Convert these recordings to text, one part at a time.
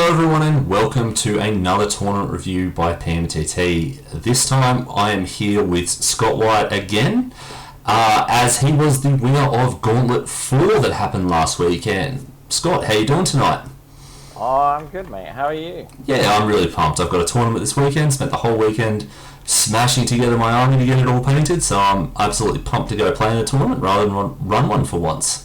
Hello everyone and welcome to another tournament review by PMTT. This time I am here with Scott White again, as he was the winner of Gauntlet 4 that happened last weekend. Scott, how you doing tonight? Oh, I'm good, mate. How are you? Yeah, I'm really pumped. I've got a tournament this weekend, spent the whole weekend smashing together my army to get it all painted, so I'm absolutely pumped to go play in a tournament rather than run one for once.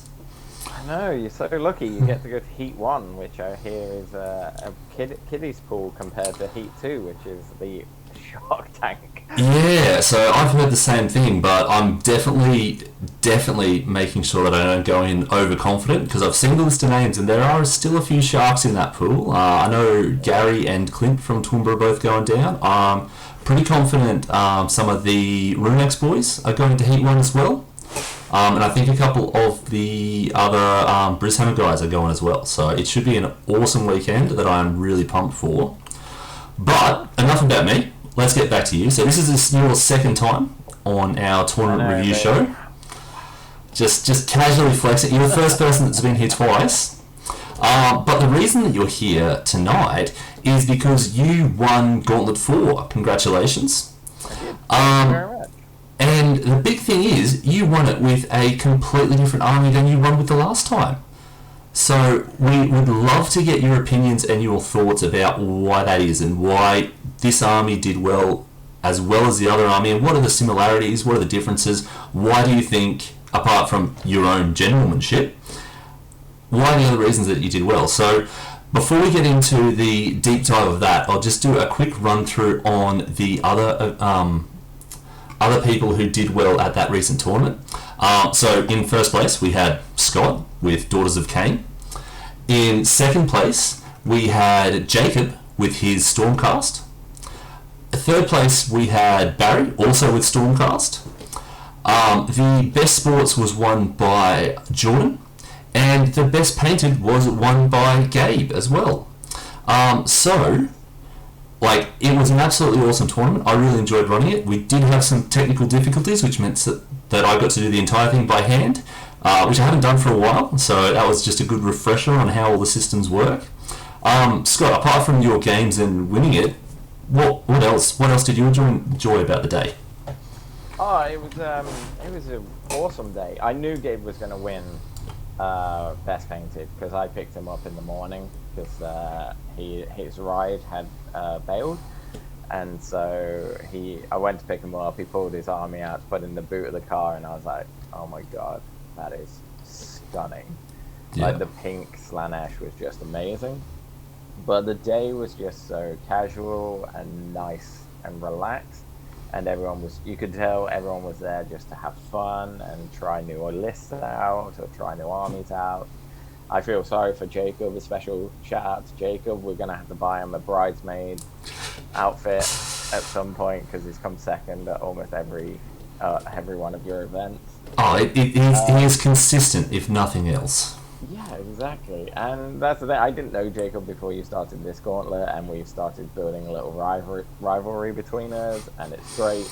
I know, you're so lucky. You get to go to Heat 1, which I hear is a kiddies pool compared to Heat 2, which is the shark tank. Yeah, so I've heard the same thing, but I'm definitely making sure that I don't go in overconfident, because I've seen the list of names and there are still a few sharks in that pool. I know Gary and Clint from Toowoomba are both going down. I'm pretty confident some of the Runex boys are going to Heat 1 as well. And I think a couple of the other Brishammer guys are going as well. So it should be an awesome weekend that I am really pumped for. But enough about me. Let's get back to you. So this is your second time on our tournament review show. Just casually flexing. You're the first person that's been here twice. But the reason that you're here tonight is because you won Gauntlet 4. Congratulations. I did. Thank you very much. And the big thing is, you won it with a completely different army than you won with the last time. So we would love to get your opinions and your thoughts about why that is and why this army did well as the other army, and what are the similarities, what are the differences, why do you think, apart from your own generalmanship, why are the other reasons that you did well? So before we get into the deep dive of that, I'll just do a quick run through on the other people who did well at that recent tournament. So in first place we had Scott with Daughters of Cain. In second place we had Jacob with his Stormcast. Third place we had Barry, also with Stormcast. The best sports was won by Jordan, and the best painted was won by Gabe as well. It was an absolutely awesome tournament. I really enjoyed running it. We did have some technical difficulties, which meant that I got to do the entire thing by hand, which I haven't done for a while, so that was just a good refresher on how all the systems work. Scott, apart from your games and winning it, what else did you enjoy about the day? Oh, it was an awesome day. I knew Gabe was going to win Best Painted because I picked him up in the morning because his ride had bailed, and so I went to pick him up. He pulled his army out to put in the boot of the car, and I was like, oh my god, that is stunning. Yeah. Like the pink Slanesh was just amazing, but the day was just so casual and nice and relaxed, and you could tell everyone was there just to have fun and try new lists out or try new armies out. I feel sorry for Jacob. A special shout out to Jacob. We're gonna have to buy him a bridesmaid outfit at some point because he's come second at almost every one of your events. Oh, he is consistent, if nothing else. Yeah, exactly. And that's the thing. I didn't know Jacob before you started this gauntlet, and we've started building a little rivalry between us, and it's great.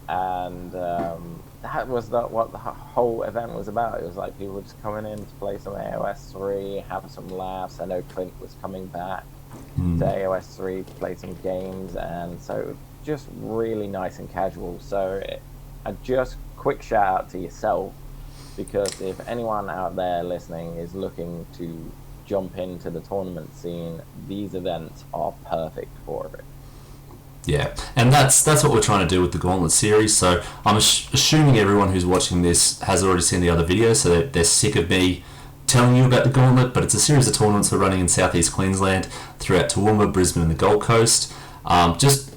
And that was what the whole event was about. It was like people just coming in to play some AOS 3, have some laughs. I know Clint was coming back to AOS 3 to play some games, and so it was just really nice and casual. So just quick shout out to yourself, because if anyone out there listening is looking to jump into the tournament scene, these events are perfect for it. Yeah, and that's what we're trying to do with the Gauntlet series. So I'm assuming everyone who's watching this has already seen the other videos, so they're sick of me telling you about the Gauntlet. But it's a series of tournaments we're running in southeast Queensland, throughout Toowoomba, Brisbane, and the Gold Coast. Just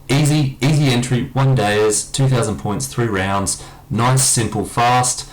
easy entry, 1 days, 2,000 points, 3 rounds, nice, simple, fast.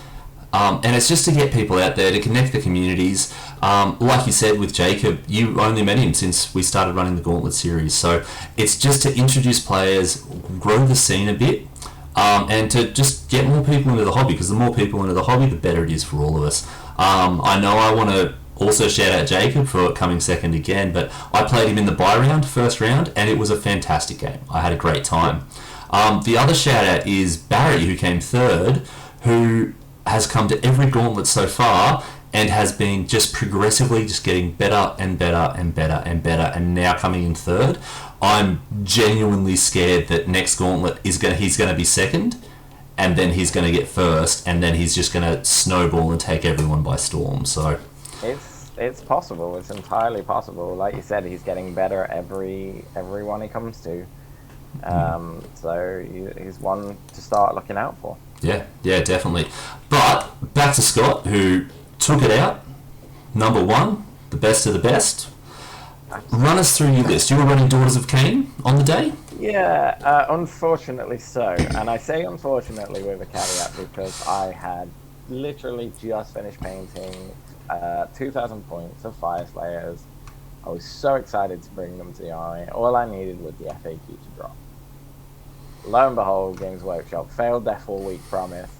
And it's just to get people out there, to connect the communities. Like you said with Jacob, you only met him since we started running the Gauntlet series. So it's just to introduce players, grow the scene a bit, and to just get more people into the hobby, because the more people into the hobby, the better it is for all of us. I know I want to also shout out Jacob for coming second again, but I played him in the bye round, first round, and it was a fantastic game. I had a great time. The other shout out is Barry, who came third, who has come to every gauntlet so far, and has been just progressively just getting better and better and better and better, and now coming in third. I'm genuinely scared that next Gauntlet he's gonna be second, and then he's gonna get first, and then he's just gonna snowball and take everyone by storm. So it's possible. It's entirely possible. Like you said, he's getting better everyone he comes to. So he's one to start looking out for. Yeah, definitely. But back to Scott, who took it out, number one, the best of the best. Run us through your list. You were running Daughters of Cain on the day? Yeah, unfortunately so. And I say unfortunately with a caveat because I had literally just finished painting 2,000 points of Fire Slayers. I was so excited to bring them to the army. All I needed was the FAQ to drop. Lo and behold, Games Workshop failed their 4-week promise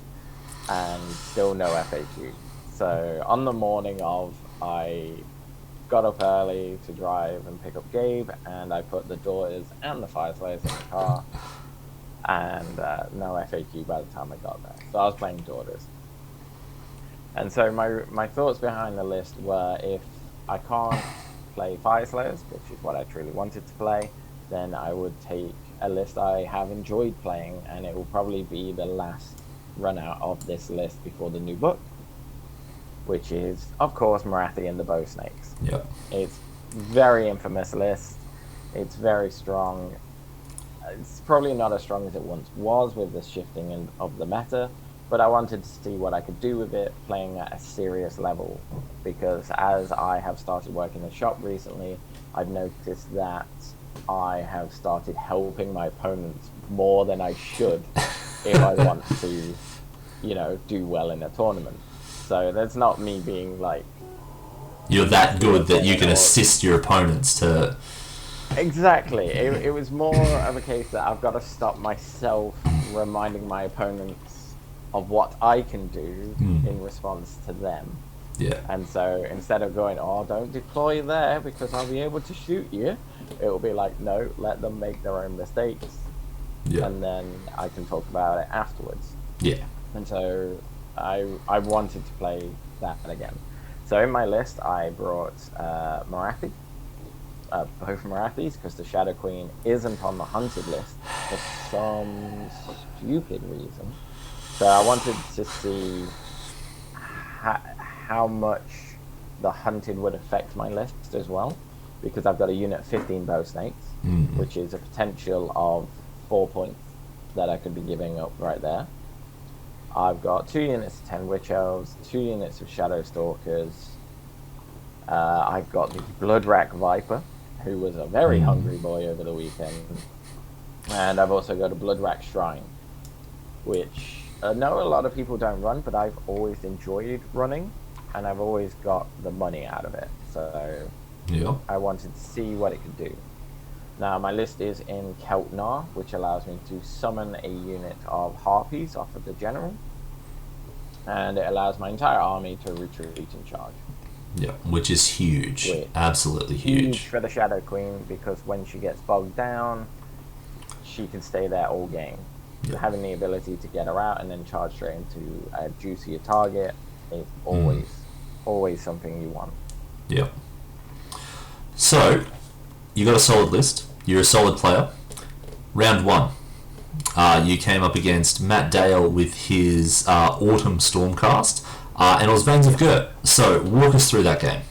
and still no FAQ. So on the morning of, I got up early to drive and pick up Gabe, and I put the Daughters and the Fire Slayers in the car, and no FAQ by the time I got there. So I was playing Daughters. And so my thoughts behind the list were, if I can't play Fire Slayers, which is what I truly wanted to play, then I would take a list I have enjoyed playing, and it will probably be the last run out of this list before the new book, which is, of course, Marathi and the Bow Snakes. Yep. It's very infamous list. It's very strong. It's probably not as strong as it once was with the shifting of the meta, but I wanted to see what I could do with it playing at a serious level, because as I have started working in the shop recently, I've noticed that I have started helping my opponents more than I should if I want to, do well in a tournament. So that's not me being like... You're that good that you can assist your opponents to... Exactly. It was more of a case that I've got to stop myself reminding my opponents of what I can do in response to them. Yeah. And so instead of going, oh, don't deploy there because I'll be able to shoot you, it will be like, no, let them make their own mistakes. Yeah. And then I can talk about it afterwards. Yeah. And so I wanted to play that again. So in my list, I brought Marathi, both Marathis, because the Shadow Queen isn't on the hunted list for some stupid reason. So I wanted to see how much the hunted would affect my list as well, because I've got a unit of 15 bow snakes, which is a potential of 4 points that I could be giving up right there. I've got 2 units of 10 witch elves, 2 units of shadow stalkers. I've got the Bloodrack Viper, who was a very hungry boy over the weekend, and I've also got a Bloodrack Shrine, which I know a lot of people don't run, but I've always enjoyed running, and I've always got the money out of it. So yeah, I wanted to see what it could do. Now my list is in Keltnar, which allows me to summon a unit of harpies off of the general, and it allows my entire army to retreat and charge. Yeah, which is huge. Absolutely huge for the Shadow Queen, because when she gets bogged down, she can stay there all game. Yeah. Having the ability to get her out and then charge straight into a juicier target is always something you want. Yeah. So, you got a solid list. You're a solid player. Round 1. You came up against Matt Dale with his Autumn Stormcast, and it was Veins of Gert. So, walk us through that game.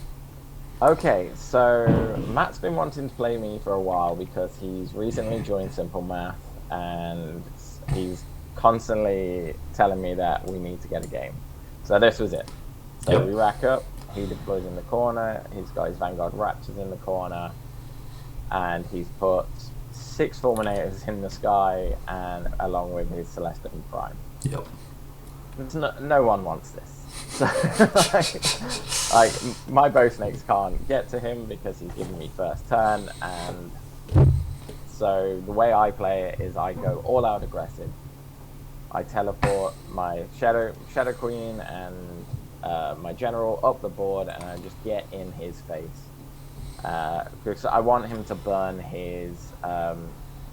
Okay, so Matt's been wanting to play me for a while because he's recently joined Simple Math, and he's constantly telling me that we need to get a game. So this was it. So we rack up, he deploys in the corner, he's got his Vanguard Raptors in the corner, and he's put 6 Fulminators in the sky, and along with his Celestial Prime. Yep. No one wants this. So, like, my bow snakes can't get to him because he's giving me first turn, and so the way I play it is I go all out aggressive. I teleport my Shadow Queen and my General up the board, and I just get in his face. Because I want him to burn his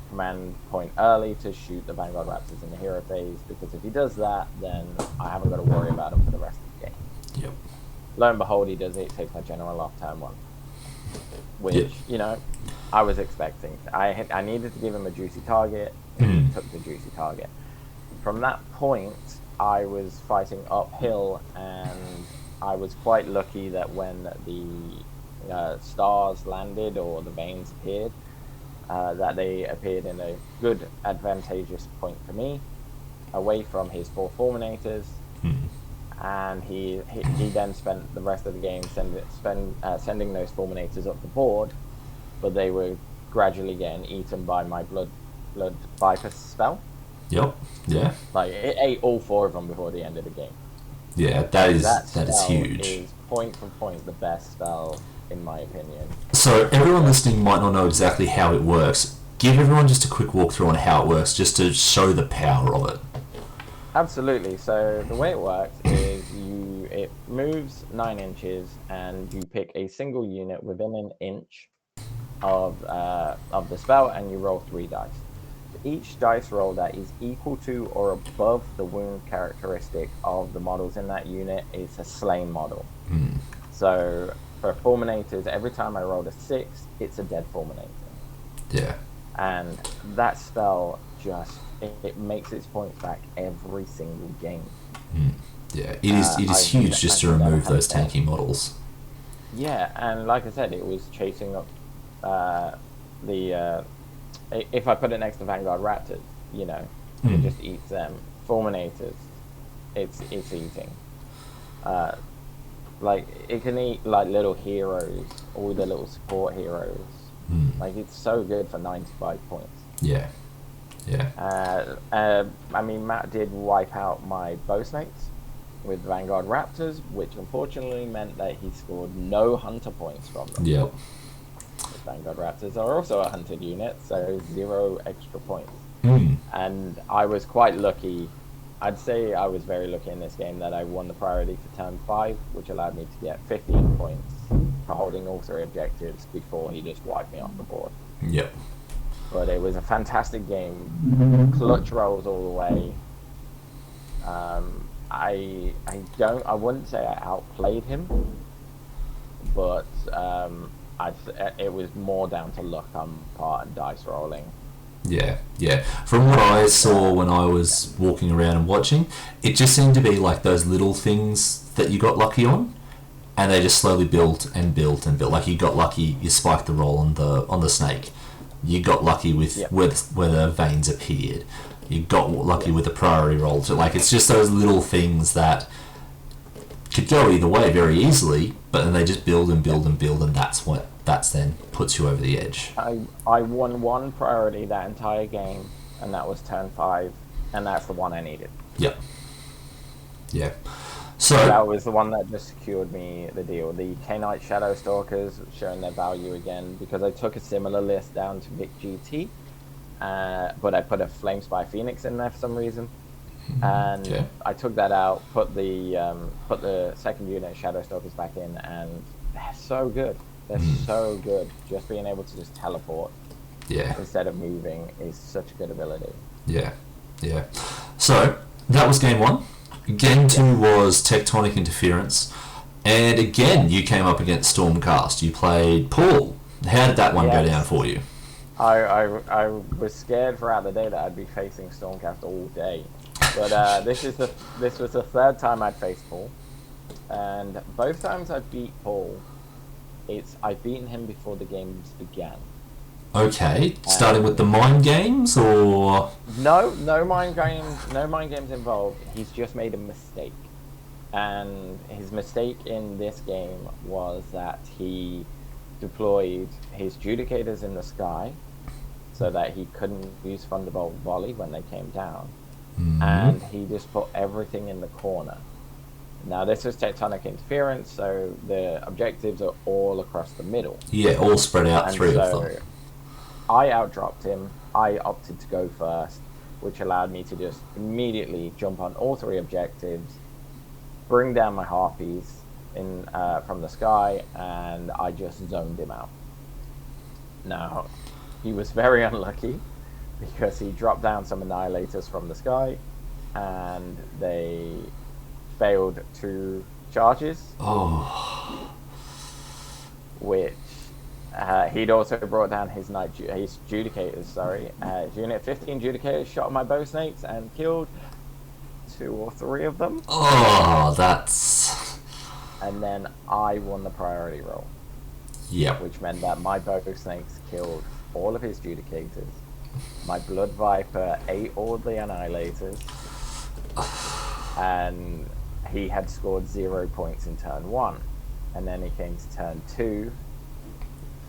command point early to shoot the Vanguard Raptors in the hero phase, because if he does that, then I haven't got to worry about him for the rest of the game. Yep. lo and behold, he does it. Takes my general off turn 1, which Yep. I was expecting. I needed to give him a juicy target, and he took the juicy target. From that point, I was fighting uphill, and I was quite lucky that when the stars landed or the veins appeared, that they appeared in a good, advantageous point for me, away from his 4 fulminators. And he then spent the rest of the game sending those fulminators up the board, but they were gradually getting eaten by my blood viper spell. Yep. Yeah. Like, it ate all 4 of them before the end of the game. Yeah. That is Spell huge. is point for point the best spell in my opinion. So everyone listening might not know exactly how it works. Give everyone just a quick walkthrough on how it works, just to show the power of it. Absolutely. So the way it works is it moves 9 inches, and you pick a single unit within an inch of the spell, and you roll 3 dice. For each dice roll that is equal to or above the wound characteristic of the models in that unit is a slain model. So for fulminators, every time I rolled a 6, it's a dead fulminator. Yeah. And that spell just it makes its points back every single game. Yeah, it is huge just to remove those tanky models. Yeah, and like I said, it was chasing up if I put it next to Vanguard Raptors, it just eats them. Fulminators, it's eating. Like, it can eat like little heroes, all the little support heroes. Like, it's so good for 95 points. Yeah. I mean, Matt did wipe out my bow snakes with Vanguard Raptors, which unfortunately meant that he scored no hunter points from them. Yep. Vanguard Raptors are also a hunted unit, so 0 extra points. And I was quite lucky. I'd say I was very lucky in this game that I won the priority for turn 5, which allowed me to get 15 points for holding all 3 objectives before he just wiped me off the board. Yep. But it was a fantastic game. Clutch rolls all the way. I wouldn't say I outplayed him, but it was more down to luck on part and dice rolling. Yeah. From what I saw when I was walking around and watching, it just seemed to be like those little things that you got lucky on, and they just slowly built and built and built. Like, you got lucky, you spiked the roll on the snake. You got lucky with where the veins appeared. You got lucky with the priority roll. So, like, it's just those little things that could go either way very easily, but then they just build and build and build, and that's then puts you over the edge. I won 1 priority that entire game, and that was turn 5, and that's the one I needed. Yep. Yeah. So that was the one that just secured me the deal. The K-Knight Shadow Stalkers showing their value again, because I took a similar list down to Vic GT, but I put a Flame Spy Phoenix in there for some reason, and I took that out, put the second unit Shadow Stalkers back in, and they're so good. They're so good. Just being able to just teleport instead of moving is such a good ability. Yeah. So that was game 1. Game 2 was Tectonic Interference, and again you came up against Stormcast. You played Paul. How did that one go down for you? I was scared throughout the day that I'd be facing Stormcast all day, but this was the 3rd time I'd faced Paul, and both times I beat Paul, I've beaten him before the games began. Okay, starting with the mind games, or no mind games involved. He's just made a mistake, and his mistake in this game was that he deployed his Judicators in the sky so that he couldn't use Thunderbolt Volley when they came down, and he just put everything in the corner. Now, this is Tectonic Interference, so the objectives are all across the middle. Yeah, all spread out, and 3 of them. I outdropped him. I opted to go first, which allowed me to just immediately jump on all 3 objectives, bring down my Harpies from the sky, and I just zoned him out. Now, he was very unlucky because he dropped down some Annihilators from the sky, and they failed to charges. Oh. Which he'd also brought down his his judicators. Sorry, unit 15 judicators shot my bow snakes and killed 2 or 3 of them. Oh, that's. And then I won the priority roll. Yep. Which meant that my bow snakes killed all of his judicators. My blood viper ate all the annihilators, and he had scored 0 points in turn 1. And then he came to turn 2,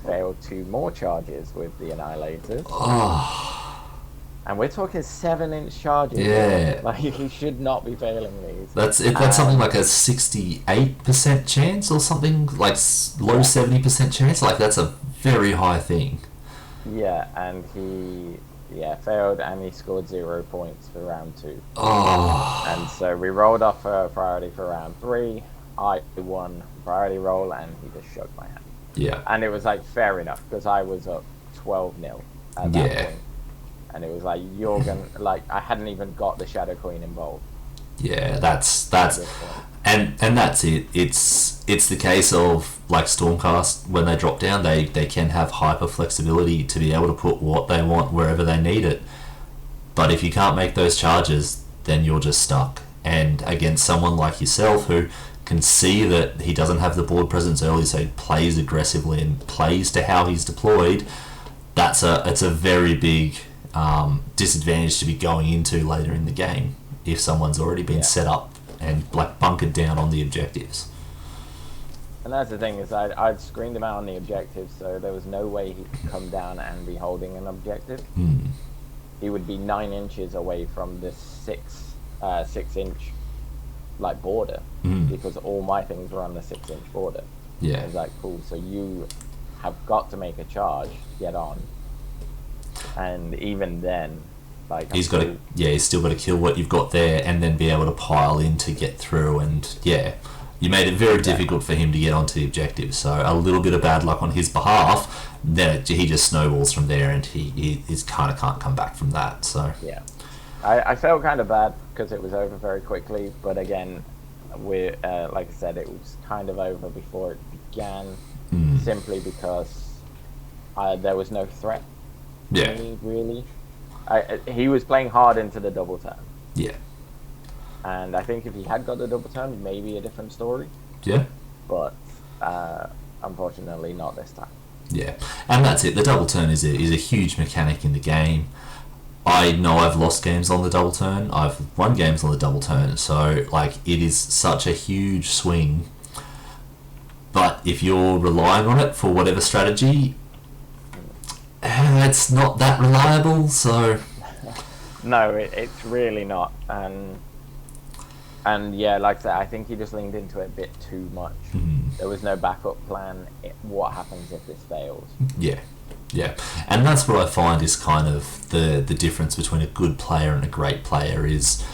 failed 2 more charges with the annihilators. Oh. And we're talking 7-inch charges. Yeah. Like, he should not be failing these. That's something like a 68% chance or something, like low 70% chance. Like, that's a very high thing. Yeah, and he failed, and he scored 0 points for round 2. Oh. And so we rolled off for priority for round 3. I won priority roll, and he just shook my hand. Yeah. And it was like fair enough, because I was up 12-0 at that point. And it was like, you're gonna, like, I hadn't even got the Shadow Queen involved. Yeah, that's and that's it. It's the case of, like, Stormcast, when they drop down, they can have hyper flexibility to be able to put what they want wherever they need it. But if you can't make those charges, then you're just stuck. And against someone like yourself, who can see that he doesn't have the board presence early, so he plays aggressively and plays to how he's deployed, it's a very big disadvantage to be going into later in the game if someone's already been set up and, like, bunkered down on the objectives. And that's the thing, is I'd screened him out on the objectives, so there was no way he could come down and be holding an objective. He would be 9 inches away from this 6-inch like border, because all my things were on the 6-inch border. Yeah. It's like, cool, so you have got to make a charge, get on. And even then, like, he's still got to kill what you've got there and then be able to pile in to get through. And you made it very difficult for him to get onto the objective. So a little bit of bad luck on his behalf, then he just snowballs from there, and he kind of can't come back from that. So yeah, I felt kind of bad because it was over very quickly. But again, like I said, it was kind of over before it began, simply because there was no threat. Yeah. Really. He was playing hard into the double turn. Yeah. And I think if he had got the double turn, maybe a different story. Yeah. But unfortunately, not this time. Yeah, and that's it. The double turn is a huge mechanic in the game. I know I've lost games on the double turn. I've won games on the double turn. So, like, it is such a huge swing. But if you're relying on it for whatever strategy, it's not that reliable, so... No, it's really not. And yeah, like I said, I think he just leaned into it a bit too much. There was no backup plan. What happens if this fails? Yeah. And that's what I find is kind of the difference between a good player and a great player is,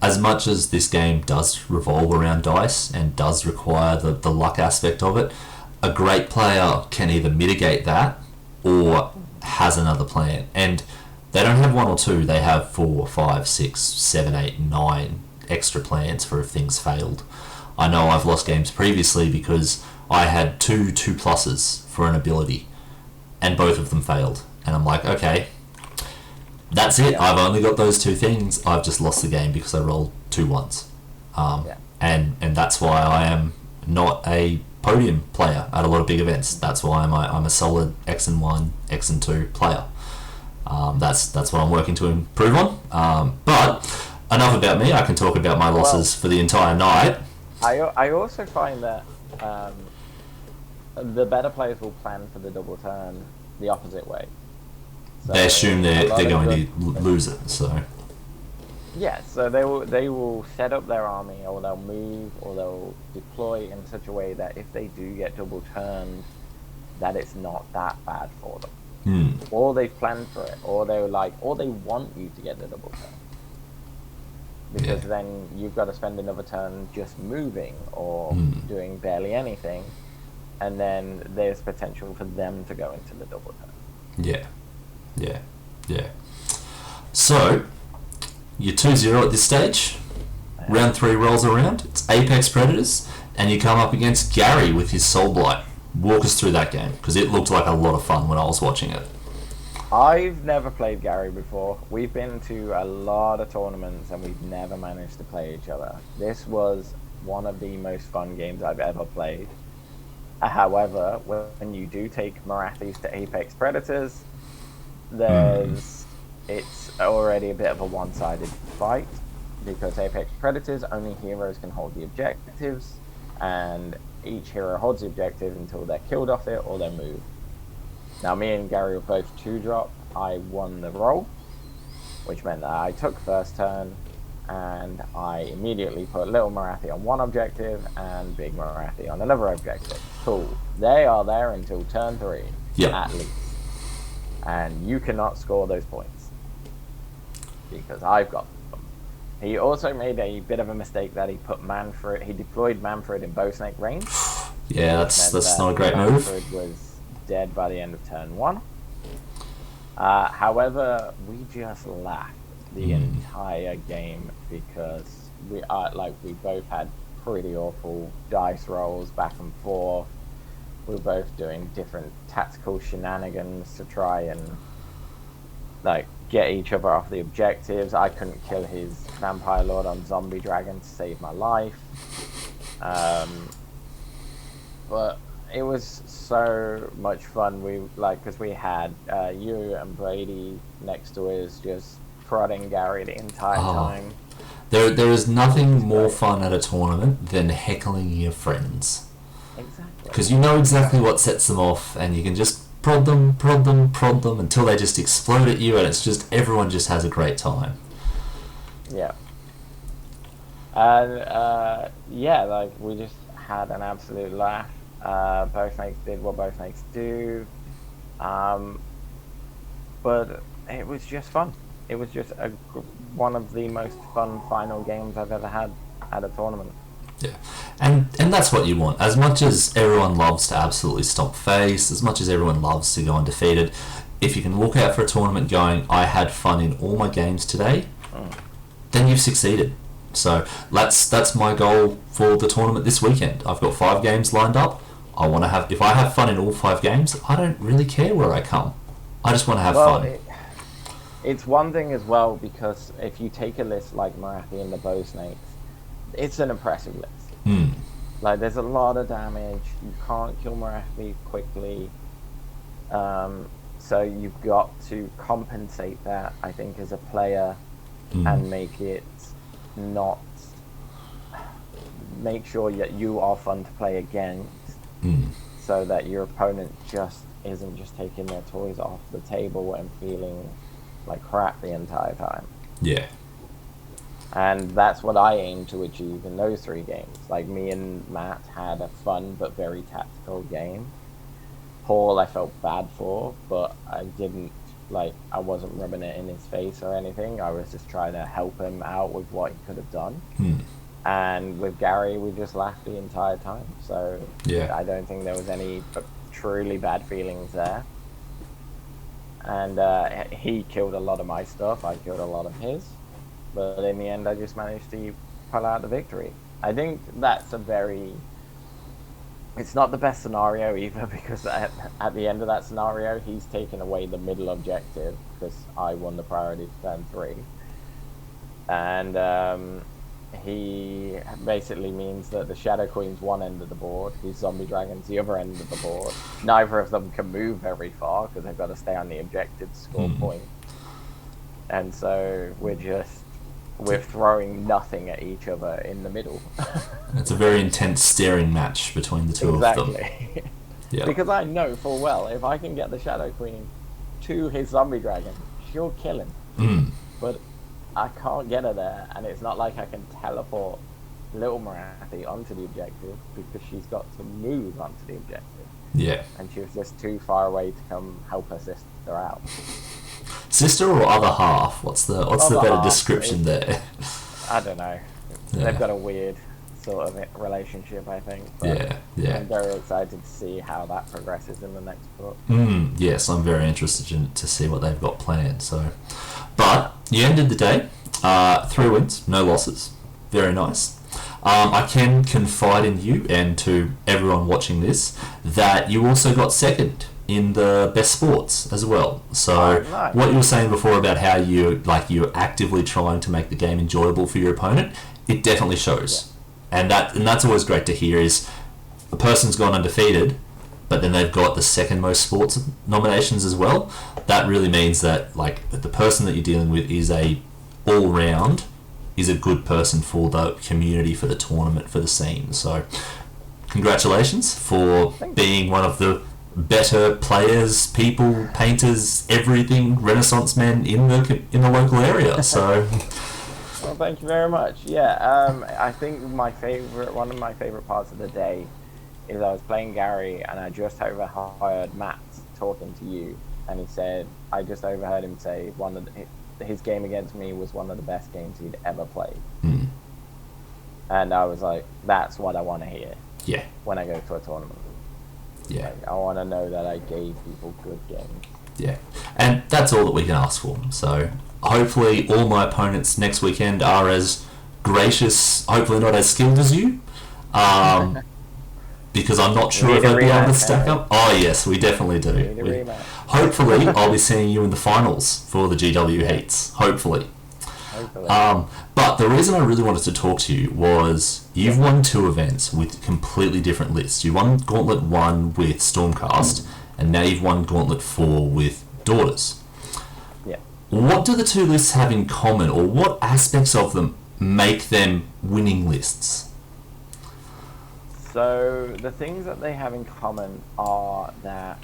as much as this game does revolve around dice and does require the luck aspect of it, a great player can either mitigate that or has another plan. And they don't have 1 or 2, they have 4, 5, 6, 7, 8, 9 extra plans for if things failed. I know I've lost games previously because I had 2 2+s for an ability and both of them failed, and I'm like, okay, that's it. I've only got those 2 things. I've just lost the game because I rolled 2 1s. And that's why I am not a podium player at a lot of big events. That's why I'm a solid X and 1, X and 2 player. That's what I'm working to improve on. But enough about me. I can talk about my losses for the entire night. I also find that the better players will plan for the double turn the opposite way. So they assume they're going to lose it. So yeah, so they will set up their army, or they'll move, or they'll deploy in such a way that if they do get double turned, that it's not that bad for them. Or they've planned for it, or they want you to get the double turn. Because then you've got to spend another turn just moving or doing barely anything, and then there's potential for them to go into the double turn. Yeah. So, you're 2-0 at this stage. I Round 3 rolls around. It's Apex Predators, and you come up against Gary with his Soul Blight. Walk us through that game, because it looked like a lot of fun when I was watching it. I've never played Gary before. We've been to a lot of tournaments and we've never managed to play each other. This was one of the most fun games I've ever played. However, when you do take Marathis to Apex Predators, it's already a bit of a one-sided fight, because Apex Predators, only heroes can hold the objectives, and each hero holds the objective until they're killed off it or they move. Now, me and Gary were both 2-drop. I won the roll, which meant that I took first turn, and I immediately put Little Marathi on one objective and Big Marathi on another objective. Cool. They are there until turn 3, at least. And you cannot score those points, because I've got them. He also made a bit of a mistake that he deployed Manfred in Bowsnake range. Yeah, that's not a great move. Manfred was dead by the end of turn 1. However, we just laughed the entire game, because we both had pretty awful dice rolls back and forth. We were both doing different tactical shenanigans to try and get each other off the objectives. I couldn't kill his Vampire Lord on Zombie Dragon to save my life. But it was so much fun. Because we had you and Brady next to us, just prodding Gary the entire time. There is nothing more fun at a tournament than heckling your friends. Exactly. Because you know exactly what sets them off, and you can just prod them until they just explode at you, and it's just everyone just has a great time. Yeah. And we just had an absolute laugh. Both mates did what both mates do, but it was just fun. It was just one of the most fun final games I've ever had at a tournament. Yeah, and that's what you want. As much as everyone loves to absolutely stomp face, as much as everyone loves to go undefeated, if you can walk out for a tournament going, I had fun in all my games today, then you've succeeded. So that's my goal for the tournament this weekend. I've got 5 games lined up. If I have fun in all 5 games, I don't really care where I come. I just want to have fun. It's one thing as well, because if you take a list like Marathi and the Bow Snakes, it's an impressive list. There's a lot of damage. You can't kill Marathi quickly. So you've got to compensate that, I think, as a player, and make sure that you are fun to play against. So that your opponent just isn't just taking their toys off the table and feeling like crap the entire time. Yeah. And that's what I aim to achieve in those 3 games. Me and Matt had a fun but very tactical game. Paul I felt bad for, but I didn't I wasn't rubbing it in his face or anything. I was just trying to help him out with what he could have done. And with Gary, we just laughed the entire time. So I don't think there was any truly bad feelings there. And he killed a lot of my stuff. I killed a lot of his. But in the end, I just managed to pull out the victory. I think that's it's not the best scenario either, because at the end of that scenario, he's taken away the middle objective, because I won the priority to turn 3. And he basically means that the Shadow Queen's one end of the board, his Zombie Dragon's the other end of the board. Neither of them can move very far, because they've got to stay on the objective to score point. And so we're throwing nothing at each other in the middle. It's a very intense staring match between the two of them. Exactly. Because I know full well, if I can get the Shadow Queen to his Zombie Dragon, she'll kill him. But I can't get her there, and it's not like I can teleport Little Marathi onto the objective, because she's got to move onto the objective. Yeah. And she was just too far away to come help her sister out. Sister or other half? What's the better description there? I don't know. They've got a weird sort of relationship, I think. But I'm very excited to see how that progresses in the next book. Yes, I'm very interested to see what they've got planned. So, but you ended the day 3 wins, no losses. Very nice. I can confide in you and to everyone watching this that you also got second in the best sports as well. So nice. What you were saying before about how you're actively trying to make the game enjoyable for your opponent, it definitely shows. Yeah. And that's always great to hear, is a person's gone undefeated, but then they've got the second most sports nominations as well. That really means that like the person that you're dealing with is a all-round, is a good person for the community, for the tournament, for the scene. So congratulations for being one of the better players, people, painters, everything, Renaissance men in the local area. So well, thank you very much. Yeah, I think one of my favorite parts of the day is I was playing Gary and I just overheard Matt talking to you, and he said, I just overheard him say his game against me was one of the best games he'd ever played. Mm. And I was like, that's what I want to hear. Yeah. When I go to a tournament. Yeah. Like, I want to know that I gave people good games. Yeah. And that's all that we can ask for. So hopefully all my opponents next weekend are as gracious, hopefully not as skilled as you. Because I'm not sure if I'd be able to stack up. Oh yes, we definitely do. Hopefully, I'll be seeing you in the finals for the GW heats. Hopefully. But the reason I really wanted to talk to you was you've won 2 events with completely different lists. You won Gauntlet 1 with Stormcast, and now you've won Gauntlet 4 with Daughters. Yeah. What do the 2 lists have in common, or what aspects of them make them winning lists? So the things that they have in common are that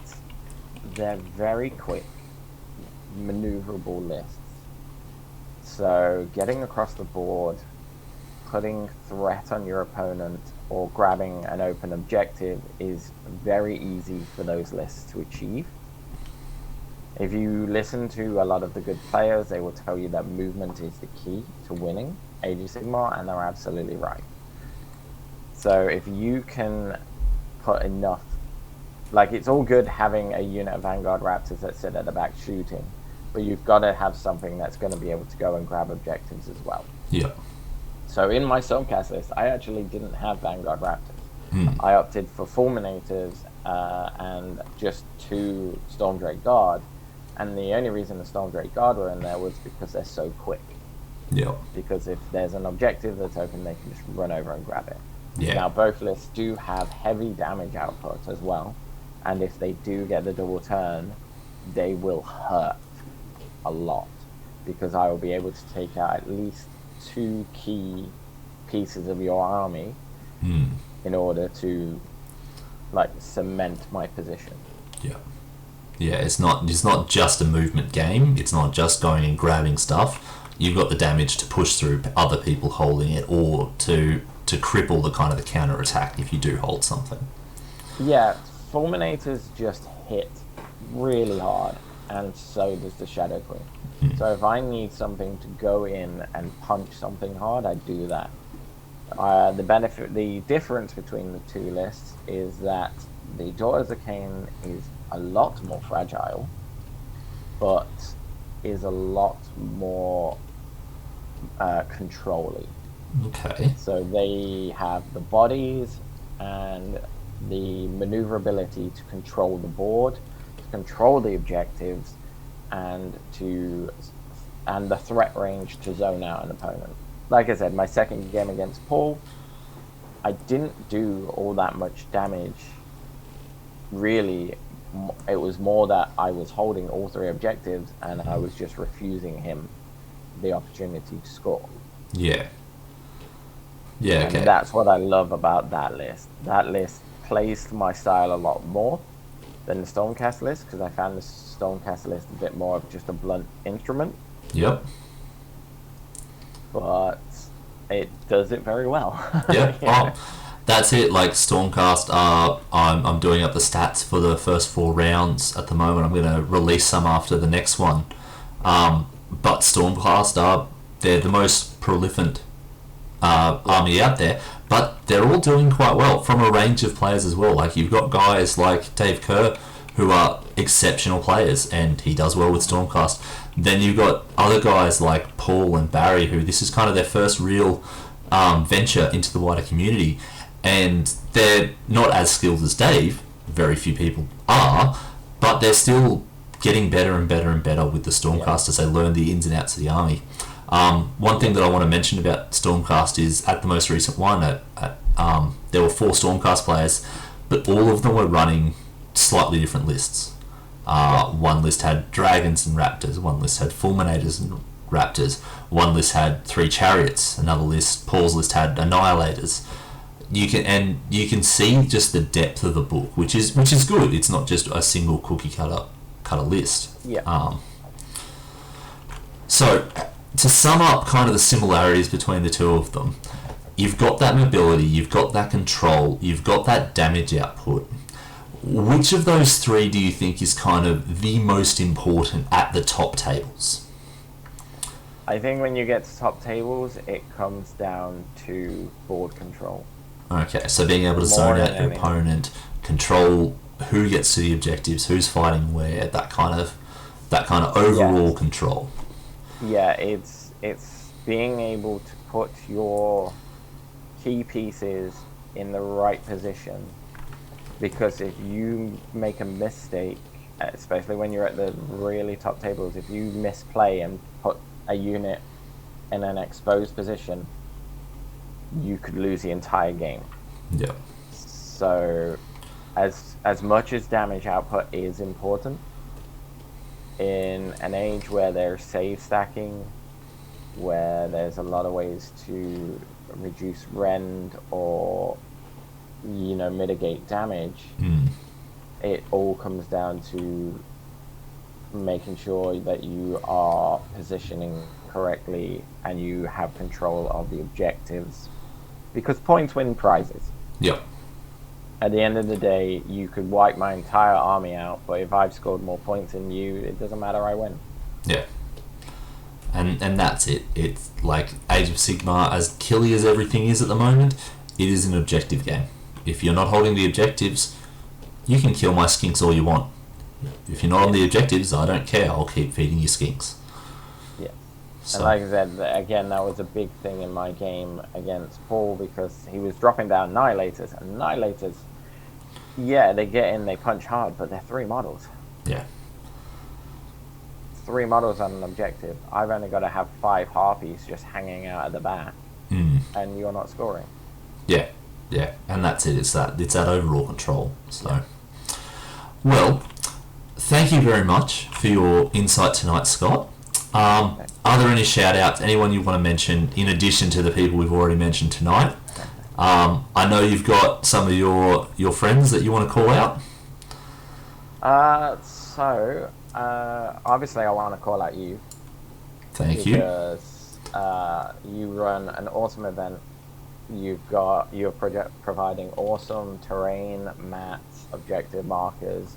they're very quick, maneuverable lists. So getting across the board, putting threat on your opponent, or grabbing an open objective is very easy for those lists to achieve. If you listen to a lot of the good players, they will tell you that movement is the key to winning Age of Sigmar, and they're absolutely right. So if you can put enough, like it's all good having a unit of Vanguard Raptors that sit at the back shooting, but you've got to have something that's going to be able to go and grab objectives as well. Yeah. So in my Stormcast list, I actually didn't have Vanguard Raptors. I opted for Fulminators and just 2 Stormdrake Guard, and the only reason the Stormdrake Guard were in there was because they're so quick. Yeah. Because if there's an objective that's open, they can just run over and grab it. Yeah. Now, both lists do have heavy damage output as well, and if they do get the double turn, they will hurt a lot, because I will be able to take out at least 2 key pieces of your army in order to like cement my position. Yeah. Yeah, it's not just a movement game. It's not just going and grabbing stuff. You've got the damage to push through other people holding it, or to cripple the kind of the counter attack if you do hold something. Yeah, Fulminators just hit really hard, and so does the Shadow Queen. So if I need something to go in and punch something hard, I do that. The difference between the 2 lists is that the Daughters of Cain is a lot more fragile, but is a lot more controlling. Okay. So they have the bodies and the maneuverability to control the board, to control the objectives, and the threat range to zone out an opponent. Like I said, my second game against Paul, I didn't do all that much damage. Really, it was more that I was holding all 3 objectives and I was just refusing him the opportunity to score. Yeah. Yeah, okay. And that's what I love about that list. That list plays to my style a lot more than the Stormcast list, because I found the Stormcast list a bit more of just a blunt instrument. Yep. But it does it very well. Yep. Yeah. Oh, that's it. Like Stormcast, I'm doing up the stats for the first 4 rounds at the moment. I'm going to release some after the next one. But Stormcast they're the most prolific army out there, but they're all doing quite well from a range of players as well. Like you've got guys like Dave Kerr who are exceptional players, and he does well with Stormcast. Then you've got other guys like Paul and Barry, who this is kind of their first real venture into the wider community, and they're not as skilled as Dave. Very few people are, but they're still getting better and better and better with the Stormcast as they learn the ins and outs of the army. One thing that I want to mention about Stormcast is at the most recent one, there were 4 Stormcast players, but all of them were running slightly different lists. One list had dragons and raptors, one list had fulminators and raptors, one list had 3 chariots, another list, Paul's list, had annihilators. You can see just the depth of the book, which is good. It's not just a single cookie cutter list. Yeah. So to sum up kind of the similarities between the two of them, you've got that mobility, you've got that control, you've got that damage output. Which of those 3 do you think is kind of the most important at the top tables? I think when you get to top tables, it comes down to board control. Okay, so being able to zone out your opponent, control who gets to the objectives, who's fighting where, that kind of overall control. Yeah, it's being able to put your key pieces in the right position, because if you make a mistake, especially when you're at the really top tables, if you misplay and put a unit in an exposed position, you could lose the entire game. Yeah. So as much as damage output is important, in an age where there's save stacking, where there's a lot of ways to reduce rend or mitigate damage, it all comes down to making sure that you are positioning correctly and you have control of the objectives, because points win prizes. Yep. At the end of the day, you could wipe my entire army out, but if I've scored more points than you, it doesn't matter, I win. Yeah. And that's it. It's like Age of Sigmar, as killy as everything is at the moment, it is an objective game. If you're not holding the objectives, you can kill my skinks all you want. If you're not on the objectives, I don't care. I'll keep feeding you skinks. Yeah. So. And like I said, again, that was a big thing in my game against Paul, because he was dropping down Annihilators. And Annihilators, yeah, they get in, they punch hard, but they're 3 models. Yeah. 3 models on an objective. I've only got to have 5 Harpies just hanging out at the back, and you're not scoring. Yeah, yeah, and that's it. It's that overall control. So, well, thank you very much for your insight tonight, Scott. Are there any shout-outs, anyone you want to mention in addition to the people we've already mentioned tonight? I know you've got some of your friends that you want to call out. Obviously I want to call out you. Thank you. Because you run an awesome event. You're providing awesome terrain, mats, objective markers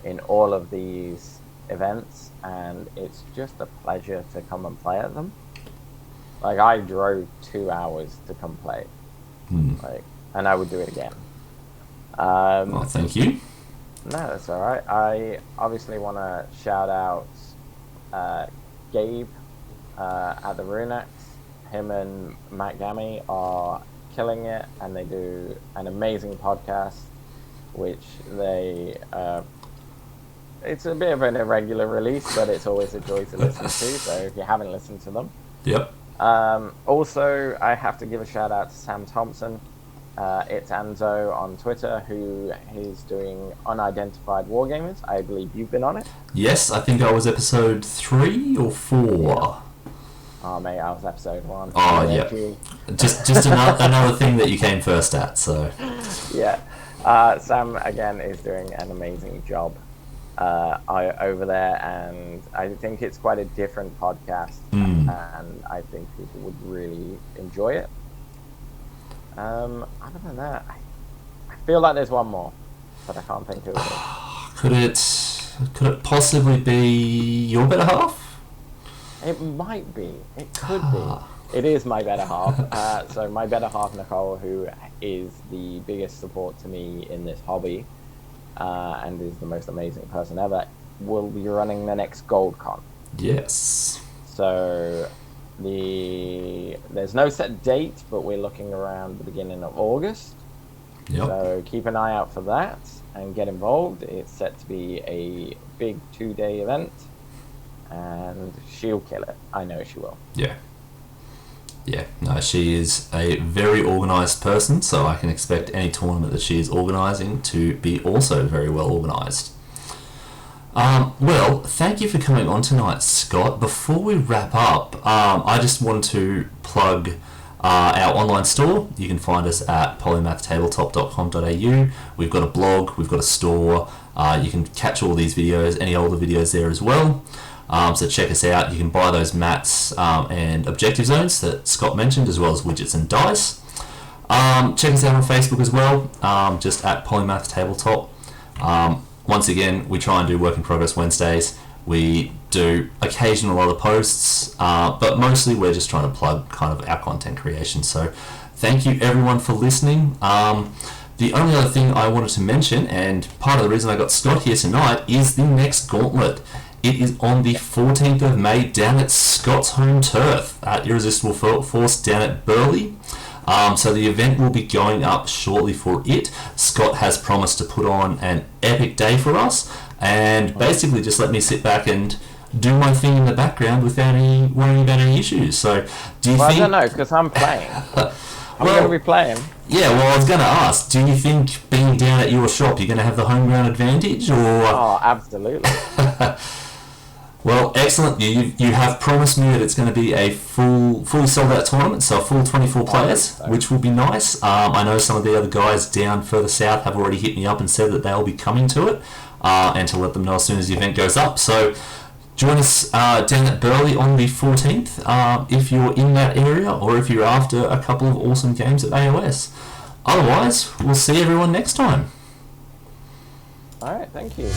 in all of these events, and it's just a pleasure to come and play at them. Like, I drove 2 hours to come play. And I would do it again. Well, thank you. No, that's all right. I obviously want to shout out Gabe at the Runex. Him and Matt Gammy are killing it, and they do an amazing podcast, which it's a bit of an irregular release, but it's always a joy to listen to, so if you haven't listened to them. Yep. Also, I have to give a shout out to Sam Thompson. It's Anzo on Twitter, who is doing Unidentified Wargamers. I believe you've been on it. Yes, I think I was episode 3 or 4. Oh, mate, I was episode 1. Oh, yeah. Just another thing that you came first at, so. Yeah. Sam, again, is doing an amazing job over there, and I think it's quite a different podcast, and I think people would really enjoy it. Other than that, I feel like there's one more, but I can't think who it is. Could it possibly be your better half? It might be. It could be. It is my better half. So my better half, Nicole, who is the biggest support to me in this hobby, and is the most amazing person ever, will be running the next GoldCon. Yes. So There's no set date, but we're looking around the beginning of August. Yep. So keep an eye out for that and get involved. It's set to be a big 2-day event, and she'll kill it. I know she will. Yeah. Yeah, no, she is a very organised person, so I can expect any tournament that she is organising to be also very well organised. Well, thank you for coming on tonight, Scott. Before we wrap up, I just want to plug our online store. You can find us at polymathtabletop.com.au. We've got a blog, we've got a store. You can catch all these videos, any older videos there as well. So check us out. You can buy those mats and objective zones that Scott mentioned, as well as widgets and dice. Check us out on Facebook as well, just at Polymath Tabletop. Once again, we try and do Work in Progress Wednesdays. We do occasional other posts, but mostly we're just trying to plug kind of our content creation. So thank you everyone for listening. The only other thing I wanted to mention, and part of the reason I got Scott here tonight, is the next Gauntlet. It is on the 14th of May down at Scott's home turf at Irresistible Force down at Burleigh. So the event will be going up shortly for it. Scott has promised to put on an epic day for us, and basically just let me sit back and do my thing in the background without any worrying about any issues. So do you think... I don't know, because I'm playing. I'm going to be playing. Yeah, well, I was going to ask, do you think being down at your shop, you're going to have the home ground advantage, or... Oh, absolutely. Well, excellent. You have promised me that it's going to be a fully sold out tournament, so a full 24 players, which will be nice. I know some of the other guys down further south have already hit me up and said that they'll be coming to it, and to let them know as soon as the event goes up. So join us down at Burleigh on the 14th if you're in that area, or if you're after a couple of awesome games at AOS. Otherwise, we'll see everyone next time. All right, thank you.